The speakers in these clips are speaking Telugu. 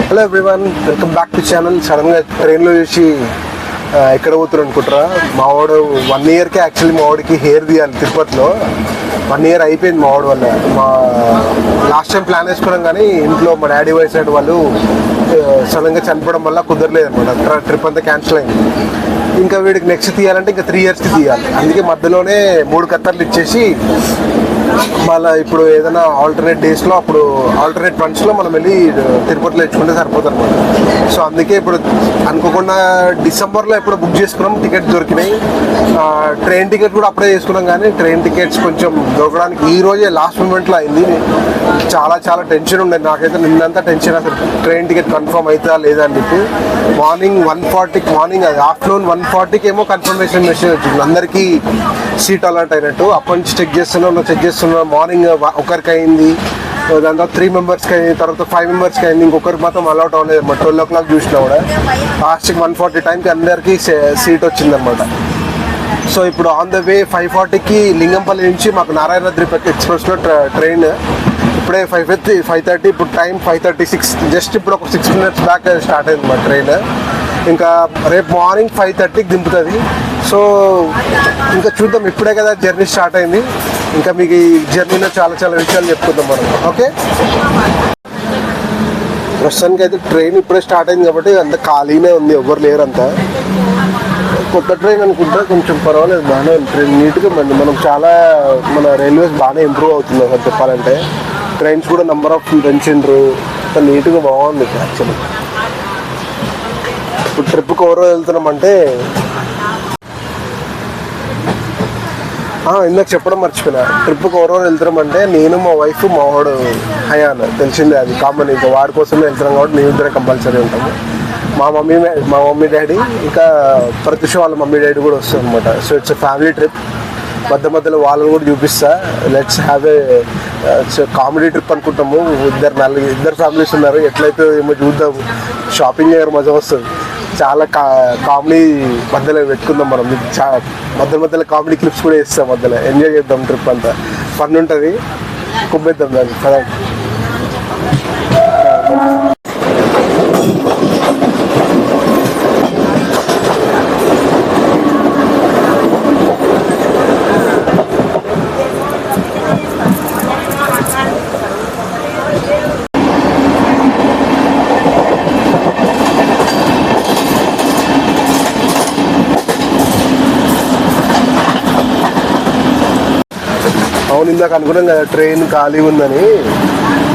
Hello everyone, welcome back to channel. సడన్గా ట్రైన్లో చూసి ఎక్కడ పోతున్నారు అనుకుంటారా? మా వాడు 1 ఇయర్కే యాక్చువల్లీ మా వాడికి హెయిర్ తీయాలి తిరుపతిలో. 1 ఇయర్ అయిపోయింది మా వాడు వల్ల. మా లాస్ట్ టైం ప్లాన్ వేసుకోవడం కానీ ఇంట్లో మా డాడీ వైఫ్ సైడ్ వాళ్ళు సడన్గా చనిపోవడం వల్ల కుదరలేదు అనమాట. ట్రిప్ అంతా క్యాన్సిల్ అయింది. ఇంకా వీడికి నెక్స్ట్ తీయాలంటే ఇంకా 3 ఇయర్స్కి తీయాలి. అందుకే మధ్యలోనే 3 కత్తర్లు ఇచ్చేసి మళ్ళీ ఇప్పుడు ఏదైనా ఆల్టర్నేట్ డేస్లో అప్పుడు ఆల్టర్నేట్ ఫండ్స్లో మనం వెళ్ళి తిరుపతిలో ఇచ్చుకుంటే సరిపోతుంది అనమాట. సో అందుకే ఇప్పుడు అనుకోకుండా డిసెంబర్లో ఎప్పుడు బుక్ చేసుకున్నాం, టికెట్స్ దొరికినాయి. ట్రైన్ టికెట్ కూడా అప్పుడే చేసుకున్నాం కానీ ట్రైన్ టికెట్స్ కొంచెం దొరకడానికి ఈ రోజే లాస్ట్ మూమెంట్లో అయింది. చాలా టెన్షన్ ఉండేది నాకైతే. నిన్నంతా టెన్షన్ అసలు ట్రైన్ టికెట్ కన్ఫర్మ్ అవుతుందా లేదా అని చెప్పి. మార్నింగ్ 1:40 మార్నింగ్ అది ఆఫ్టర్నూన్ 1:40కి ఏమో కన్ఫర్మేషన్ మెసేజ్ వచ్చింది అందరికీ సీట్ అలాట్ అయినట్టు. అప్పటి నుంచి చెక్ చేస్తున్నా. మార్నింగ్ ఒకరికి అయింది, దాని తర్వాత 3 మెంబర్స్కి అయింది, తర్వాత 5 మెంబర్స్కి అయింది. ఇంకొకరికి మాత్రం అలౌట్ అవ్వలేదు అనమాట. 12 o'clock చూసినా కూడా లాస్ట్కి 1:40 టైంకి అందరికీ సీట్ వచ్చిందనమాట. సో ఇప్పుడు ఆన్ ద వే 5:40కి లింగంపల్లి నుంచి మాకు నారాయణద్రి ఎక్స్ప్రెస్లో ట్రైన్. ఇప్పుడే 5:30, ఇప్పుడు టైం 5:36. జస్ట్ ఇప్పుడు ఒక 6 minutes బ్యాక్ స్టార్ట్ అయింది మా ట్రైన్. ఇంకా రేపు మార్నింగ్ 5:30కి దింపుతుంది. సో ఇంకా చూద్దాం, ఇప్పుడే కదా జర్నీ స్టార్ట్ అయింది. ఇంకా మీకు ఈ జర్నీలో చాలా విషయాలు చెప్పుకుందాం మనం. ఓకే, ప్రస్తుతానికి అయితే ట్రైన్ ఇప్పుడే స్టార్ట్ అయింది కాబట్టి అంత ఖాళీనే ఉంది, ఎవరు లేరు అంతా. కొత్త ట్రైన్ అనుకుంటే కొంచెం పర్వాలేదు, బాగానే ఉంది ట్రైన్, నీట్గా ఉంది. మనం మన రైల్వేస్ బాగానే ఇంప్రూవ్ అవుతుంది అసలు చెప్పాలంటే. ట్రైన్స్ కూడా నెంబర్ ఆఫ్ పెంచిండ్రు, నీట్గా బాగుంది యాక్చువల్లీ. ఇప్పుడు ట్రిప్కి ఎవరో వెళ్తున్నామంటే ఇందాక చెప్పడం మర్చిపోయినా. ట్రిప్కి ఎవరో వెళ్తున్నామంటే నేను, మా వైఫ్, మా వాడు హయాన్, తెలిసిందే అది కామన్. ఇంకా వాడి కోసమే వెళ్తున్నాం కాబట్టి మేము ఇద్దరే కంపల్సరీ ఉంటాము. మా మమ్మీ డాడీ ఇంకా ప్రత్యూష వాళ్ళ మమ్మీ డాడీ కూడా వస్తుంది అనమాట. So it's family trip. మధ్యలో వాళ్ళని కూడా చూపిస్తా. Let's have a comedy trip అనుకుంటాము. ఇద్దరు ఫ్యామిలీస్ ఉన్నారు, ఎట్లయితే ఏమో చూద్దాం. షాపింగ్ చేయడం మజా వస్తుంది. చాలా కామెడీ మధ్యలో పెట్టుకుందాం మనం. మధ్యలో కామెడీ క్లిప్స్ కూడా ఇస్తాం, మధ్యలో ఎంజాయ్ చేద్దాం. ట్రిప్ అంతా ఫన్ ఉంటుంది, కుబ్బేద్దాం దాన్ని కదా. అవును, ఇందాక అనుకున్నాం కదా ట్రైన్ ఖాళీ ఉందని.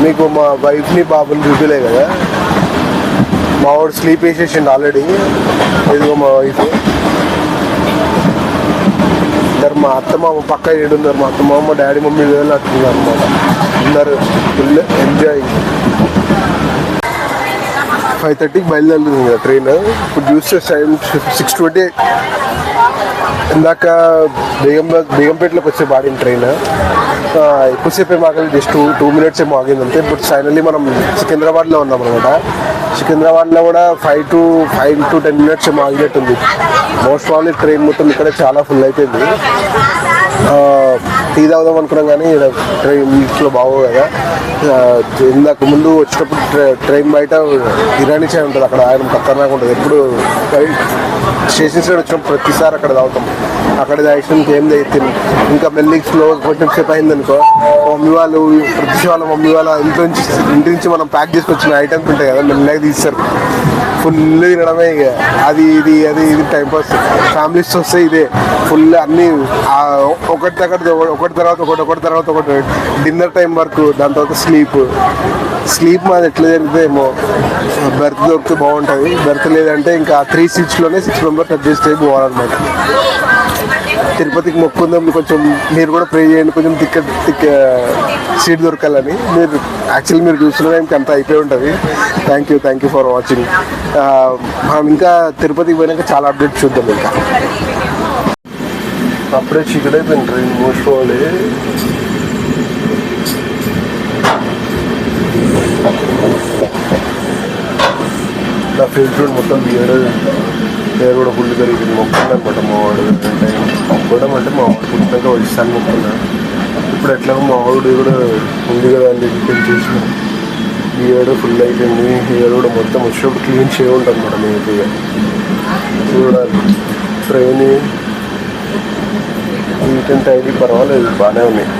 మీకు మా వైఫ్ని బాబుని చూపిలే కదా, మా వాడు స్లీప్ వేసేసిండు ఆల్రెడీ. ఇదిగో మా వైఫ్. అందరు మా అత్తమామ పక్క ఏడున్నారు. మా అత్తమామ, మా డాడీ, మమ్మీ వెళ్ళట్టున్నారు అనమాట. అందరు ఫుల్ ఎంజాయ్. 5:30కి బయలుదేరుతుంది కదా ట్రైన్. ఇప్పుడు చూస్తే టైం 6:20. ఇందాక బేగంపేటలోకి వచ్చే బాడిన ట్రైన్. ఎక్కువసేపు ఆగలేదు, జస్ట్ 2 minutes ఏమో ఆగింది అంతే. ఇప్పుడు ఫైనల్లీ మనం సికింద్రాబాద్లో ఉన్నాం అనమాట. సికింద్రాబాద్లో కూడా 5 to 10 minutes ఏమో ఆగినట్టుంది. మోస్ట్ ప్రాబ్లీ ట్రైన్ మొత్తం ఇక్కడే చాలా ఫుల్ అయిపోయింది. టీ తాగుదాం అనుకున్నాం కానీ ట్రైన్ ఇంట్లో బాగోదు కదా. ఇందాక ముందు వచ్చేటప్పుడు ట్రైన్ బయట ఇరానీ చాయ్ ఉంటుంది, అక్కడ ఆయన ఖతర్నాక్ ఉంటుంది. ఎప్పుడు స్టేషన్ సైడ్ వచ్చినప్పుడు ప్రతిసారి అక్కడ తాగుతాం. అక్కడ తాగినానికి ఏం తాగుతుంది. ఇంకా మెల్లికి స్లో కొంచెం సేపు అయింది అనుకో, మమ్మీ వాళ్ళు, ప్రతి వాళ్ళ మమ్మీ వాళ్ళ ఇంటి నుంచి మనం ప్యాక్ చేసుకొచ్చిన ఐటమ్స్ ఉంటాయి కదా, మెల్లగా తీస్తారు. ఫుల్ తినడమే ఇక. అది ఇది టైంపాస్. ఫ్యామిలీస్ వస్తే ఇదే ఫుల్ అన్నీ ఒకటి తర్వాత ఒకటి డిన్నర్ టైం వరకు. దాని తర్వాత స్లీప్ మాది ఎట్లా జరిగితే ఏమో. బెర్త్ దొరికితే బాగుంటుంది. బెర్త్ లేదంటే ఇంకా 3 seatsలోనే 6 members అడ్జస్ట్ అయ్యి పోవాలన్నమాట. తిరుపతికి మొక్కుందాం, కొంచెం మీరు కూడా ప్రే చేయండి, కొంచెం తిక్క సీట్ దొరకాలని. మీరు చూసిన టైంకి అంతా అయిపోయి ఉంటుంది. Thank you for watching. మనం ఇంకా తిరుపతికి పోయినాక చాలా అప్డేట్స్ చూద్దాం. ఇంకా అప్పుడే చీకటి అయిపోయింది ట్రైన్ మూసుకోవాలి. నా ఫేస్ మొత్తం పేరు కూడా ఫుల్ జరిగింది. మొక్కున్నాను అనమాట మా వాడు. మొక్కడం అంటే మా వాడు పుట్టినాక వస్తాను మొక్కున్నా. ఇప్పుడు ఎట్లా మా వాడు కూడా ఉంది కదా అని చెప్పి చేసిన. బియర్డ్ ఫుల్ అయిపోయింది. హెయిర్ కూడా మొత్తం వచ్చినప్పుడు క్లీన్ ఉంటుంది మేడం. నీట్గా చూడాలి. ట్రైన్ నీట్ అండ్ టైడీ పర్వాలేదు, బాగానే ఉన్నాయి.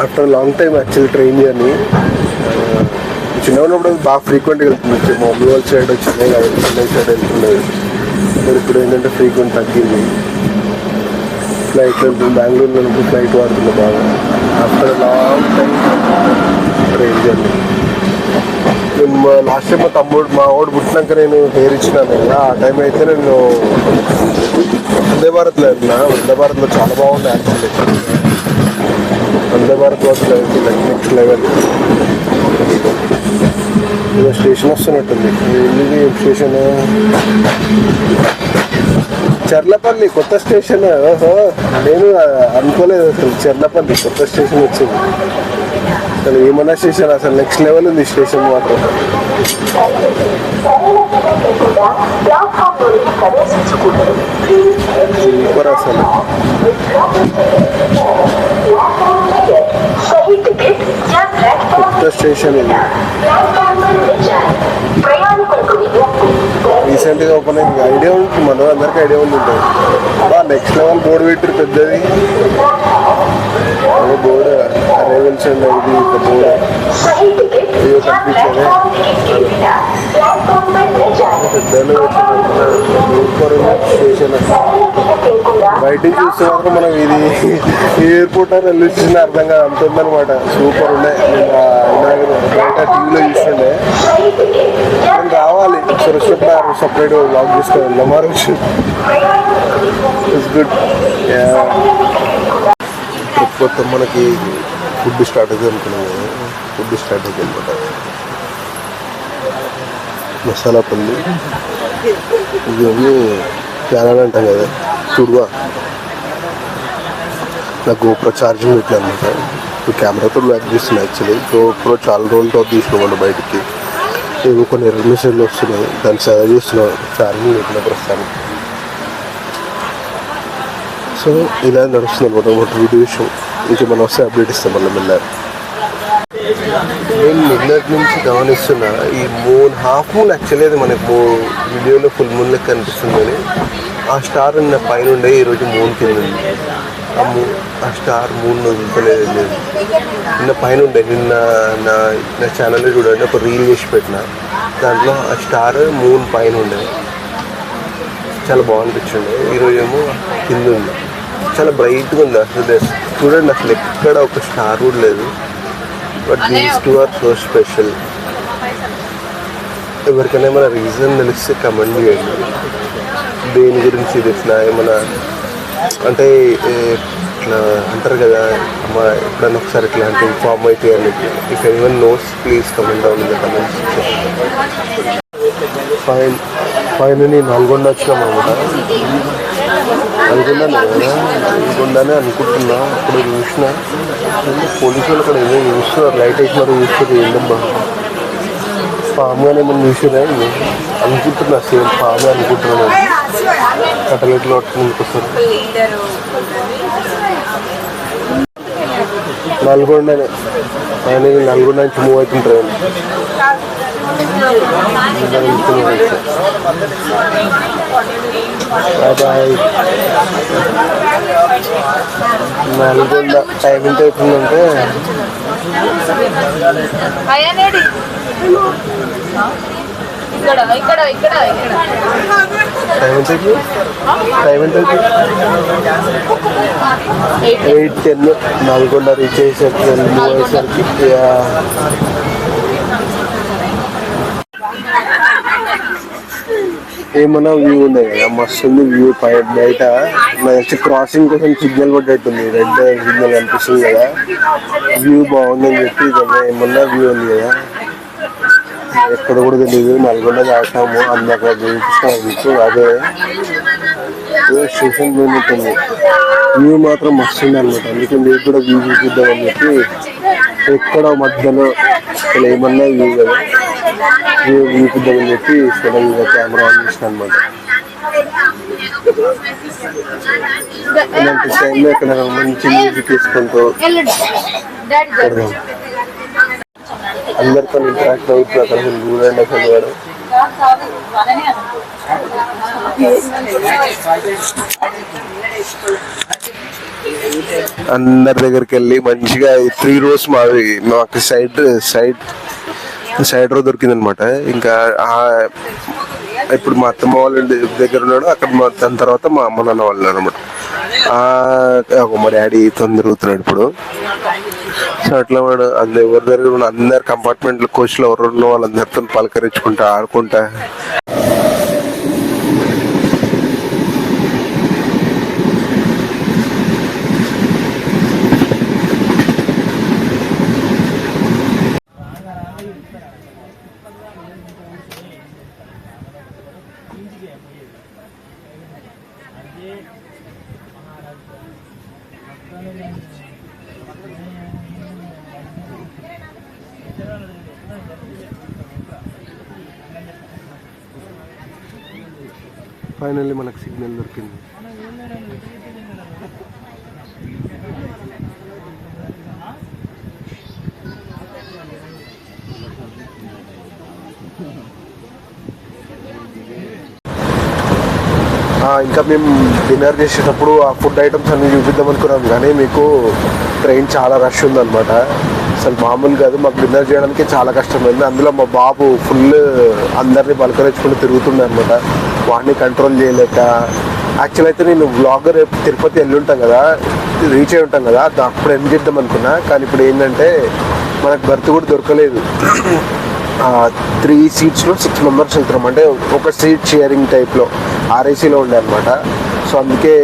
After long time actually train journey. చిన్నగా ఉన్నప్పుడు బాగా ఫ్రీక్వెంట్గా వెళ్తుంది. మా మమ్మీ వాళ్ళ సైడ్ చెన్నై కాబట్టి చెన్నై సైడ్ వెళ్తుండేది. ఇప్పుడు ఏంటంటే ఫ్రీక్వెంట్ తగ్గింది. ఫ్లైట్ వెళ్తుంది. బెంగళూరులో ఉన్నప్పుడు ఫ్లైట్ వాడుతుంది బాగా. After long time train journey. నేను లాస్ట్ టైం మా వాడు పుట్టినాక నేను హెయిర్ ఇచ్చినాను కదా, ఆ టైం అయితే నేను వందే భారత్లో వెళ్ళినా. వందే భారత్లో చాలా బాగుంది actually. Vande Bharat was next level. ఇక స్టేషన్ వస్తున్నట్టుంది. ఇది స్టేషన్ చర్లపల్లి కొత్త స్టేషన్. ఓహో, నేను అనుకోలేదు అసలు చర్లపల్లి కొత్త స్టేషన్ వచ్చింది. అసలు ఏమన్నా స్టేషన్, అసలు నెక్స్ట్ లెవెల్ ఉంది స్టేషన్ మాత్రం. సూపర్ అసలు. కొత్త స్టేషన్ ఇది. రీసెంట్గా ఓపెన్ అయింది. ఐడియా ఉంటుంది, మనం అందరికీ ఐడియా ఉంటుంది. నెక్స్ట్ లెవెల్ బోర్డు పెట్టారు పెద్దది. బోర్డు అరైవల్స్ అండ్ ఇది బోర్డు ఇవి కనిపించేది. పెద్దలు సూపర్ స్టేషన్. బయటికి చూస్తే మాత్రం మనం ఇది ఎయిర్పోర్ట్ అని వెళ్ళొచ్చిన అర్థం కాదు, అంత ఉందనమాట. సూపర్ ఉండే. నేను బయట టీవీలో చూస్తుండే. నేను రావాలి ఒకసారి వచ్చినప్పుడు సపరేట్ బ్లాగ్ తీసుకొని వెళ్దాం. ఆ రోజు ఇట్స్ గుడ్. ట్రిప్ మొత్తం మనకి ఫుడ్ స్టార్ట్ అవుతుంది అనుకున్నాం కదా. ఫుడ్ స్టార్ట్ అవుతుంది అనమాట. మసాలా పల్లి ఇవన్నీ ప్యానల్ అంటాం కదా. చూడుగా నా గోప్రో ఛార్జింగ్ పెట్టినా అనమాట. ఇప్పుడు కెమెరాతో బ్లాక్ చేస్తున్నాయి. యాక్చువల్లీ గోప్రో చాలా రోజులతో తీసుకున్నాం బయటికి. ఏవో కొన్ని ఎర్ర మెసేజ్లు వస్తున్నాయి, దాన్ని సేవ్ చేస్తున్నాం. ఛార్జింగ్ పెట్టిన ప్రస్తుతానికి. సో ఇలా నడుస్తుంది అనమాట వీడియో విషయం. ఇంకేమైనా వస్తే అప్డేట్ ఇస్తాం మళ్ళీ మెల్లగా. నేను నిన్నటి నుంచి గమనిస్తున్నా, ఈ మూన్ హాఫ్ మూన్ యాక్చువల్లీ అది మనకు వీడియోలో ఫుల్ మూన్ లెక్క కనిపిస్తుంది. కానీ ఆ స్టార్ నిన్న పైన ఉండే, ఈరోజు మూన్ కింద ఉంది. ఆ స్టార్ మూన్ వదులుతలేదు. నిన్న పైన ఉండే. నిన్న నా ఛానల్లో చూడండి, ఒక రీల్ చేసి పెట్టిన. దాంట్లో ఆ స్టార్ మూన్ పైన ఉండే, చాలా బాగుంటుంది. ఈరోజు ఏమో కింద ఉంది, చాలా బ్రైట్గా ఉంది. అసలు చూడండి, అసలు ఎక్కడ ఒక స్టార్ కూడా లేదు. But these two are so special. ఎవరికైనా ఏమైనా రీజన్ తెలిస్తే కమెంట్ చేయండి. దేని గురించి ఇది ఇట్లా ఏమైనా అంటే ఇట్లా అంటారు కదా, ఎప్పుడైనా ఒకసారి ఇట్లాంటి ఇన్ఫార్మ్ అయితే అని. If anyone knows please comment down in the comments. Finally Nalgonda వచ్చినాం అనమాట. నల్గొండనే అనుకుంటున్నా. అప్పుడు చూసిన పోలీసులు అక్కడ ఏదో చూస్తున్నారు, లైట్ వేసినారు, చూస్తారు. ఏంటమ్మా పాముగానే మనం చూసిరా అనుకుంటున్నా. సేమ్ పామే అనుకుంటున్నాను. కట్టలెట్లు పట్టుకుంటుకొస్తారు. నల్గొండనే ఫైనల్. నల్గొండ నుంచి మూవ్ అవుతుంటారు. బాయ్. నల్గొండ టైం ఎంత అవుతుందంటే టైం ఎంత 8:10. నల్గొండ రీచ్ అయ్యేసరికి మూవ్ అయ్యేసరికి ఏమన్నా వ్యూ ఉన్నాయి కదా, మస్తు ఉంది వ్యూ. బయట నెక్స్ట్ క్రాసింగ్ కోసం సిగ్నల్ పడ్డట్టుంది, రెడ్ సిగ్నల్ కనిపిస్తుంది కదా. వ్యూ బాగుందని చెప్పి ఏమన్నా వ్యూ ఉంది కదా. ఎక్కడ కూడా తెలియదు. నల్గొండ దాటాము, అందక చూపిస్తాను. అదే స్టేషన్ పోయినట్టుంది. వ్యూ మాత్రం మస్తు ఉంది అనమాట. అందుకే మీకు కూడా వ్యూ చూపిద్దామని చెప్పి ఎక్కడ మధ్యలో అసలు ఏమన్నా వ్యూ కదా, వ్యూ చూపిద్దామని చెప్పి సడన్గా కెమెరా ఆన్ చేసిన అనమాట. ఇలాంటి టైంలో ఇక్కడ మంచి మ్యూజిక్ తీసుకుంటూ పెడదాం. అందరితో ఇంటరాక్ట్ అవుతుంది అక్కడ చూడండి అసలు వాడు. అందరి దగ్గరికి వెళ్ళి మంచిగా 3 rows మాకు సైడ్ రో దొరికింది అనమాట. ఇంకా ఇప్పుడు మా అత్తమ్మ వాళ్ళ దగ్గర ఉన్నాడు అక్కడ. దాని తర్వాత మా అమ్మ నాన్న వాళ్ళు అనమాట. మా డాడీ తిరుగుతున్నాడు ఇప్పుడు. సో అట్లా వాడు ఎవరి దగ్గర ఉన్న అందరు కంపార్ట్మెంట్ కోచ్లో ఎవరు ఉన్న వాళ్ళందరితో పలకరించుకుంటా ఆడుకుంటా ఫైనల్లీ మనకు సిగ్నల్ దొరికింది. ఇంకా మేము డిన్నర్ చేసేటప్పుడు ఆ ఫుడ్ ఐటమ్స్ అన్ని చూపిద్దాం అనుకున్నాం, కానీ మీకు ట్రైన్ చాలా రష్ ఉందన్నమాట. అసలు మామూలు కాదు, మాకు డిన్నర్ చేయడానికి చాలా కష్టమైంది. అందులో మా బాబు ఫుల్ అందరినీ పలకరించుకుంటూ తిరుగుతుండే అనమాట. వాడిని కంట్రోల్ చేయలేక యాక్చువల్ అయితే నేను వ్లాగర్ రేపు తిరుపతి వెళ్ళి ఉంటాం కదా, రీచ్ అయి ఉంటాం కదా, అప్పుడు ఏం చేద్దాం అనుకున్నా. కానీ ఇప్పుడు ఏంటంటే మనకు బర్త్ కూడా దొరకలేదు. 3 seatsలో 6 members వెళ్తున్నాం, అంటే ఒక సీట్ షేరింగ్ టైప్లో ఆర్ఏసీలో ఉండే అనమాట. సో అందుకే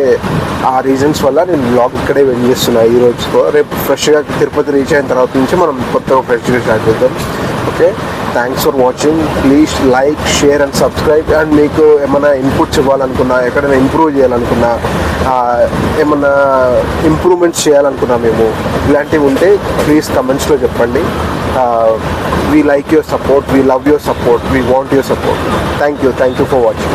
ఆ రీజన్స్ వల్ల నేను బ్లాగ్ ఇక్కడే వెండ్ చేస్తున్నా ఈ రోజుతో. రేపు ఫ్రెష్గా తిరుపతి రీచ్ అయిన తర్వాత నుంచి మనం కొత్తగా ఫ్రెష్గా స్టార్ట్ చేద్దాం. Okay, thanks for watching. Please like, share and subscribe. And మీకు ఏమైనా ఇన్పుట్స్ ఇవ్వాలనుకున్నా, ఎక్కడైనా ఇంప్రూవ్ చేయాలనుకున్నా, ఏమన్నా ఇంప్రూవ్మెంట్స్ చేయాలనుకున్నా మేము ఇలాంటివి ఉంటే ప్లీజ్ కమెంట్స్లో చెప్పండి. We like your support, we love your support, we want your support. Thank you for watching.